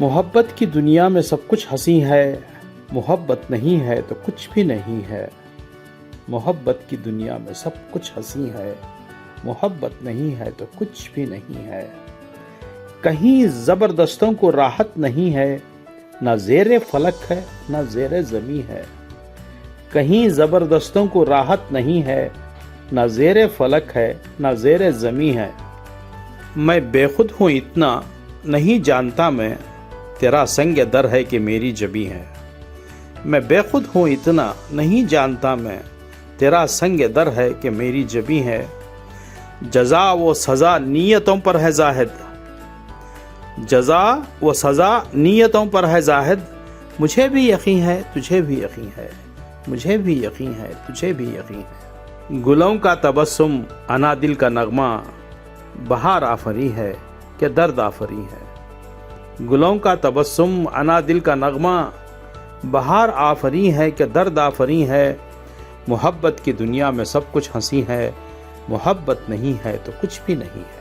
मोहब्बत की दुनिया में सब कुछ हंसी है, मोहब्बत नहीं है तो कुछ भी नहीं है। मोहब्बत की दुनिया में सब कुछ हंसी है, मोहब्बत नहीं है तो कुछ भी नहीं है। कहीं ज़बरदस्तों को राहत नहीं है, ना ज़ेरे फलक है ना ज़ेरे ज़मी है। कहीं ज़बरदस्तों को राहत नहीं है, ना ज़ेरे फलक है ना ज़ेरे ज़मी है। मैं बेखुद हूँ इतना नहीं जानता मैं, तेरा संग दर है कि मेरी जबी है। मैं बेखुद हूँ इतना नहीं जानता मैं, तेरा संग दर है कि मेरी जबी है। जज़ा व सज़ा नीयतों पर है ज़ाहिद, जज़ा व सज़ा नीयतों पर है ज़ाहिद। मुझे भी यकीन है तुझे भी यकीन है, मुझे भी यकीन है तुझे भी यकीन है। गुलों का तबस्सुम अना दिल का नगमा, बहार आफरी है कि दर्द आफरी है। गुलों का तबस्सुम अना दिल का नगमा, बहार आफरी है कि दर्द आफरी है। मोहब्बत की दुनिया में सब कुछ हंसी है, मोहब्बत नहीं है तो कुछ भी नहीं है।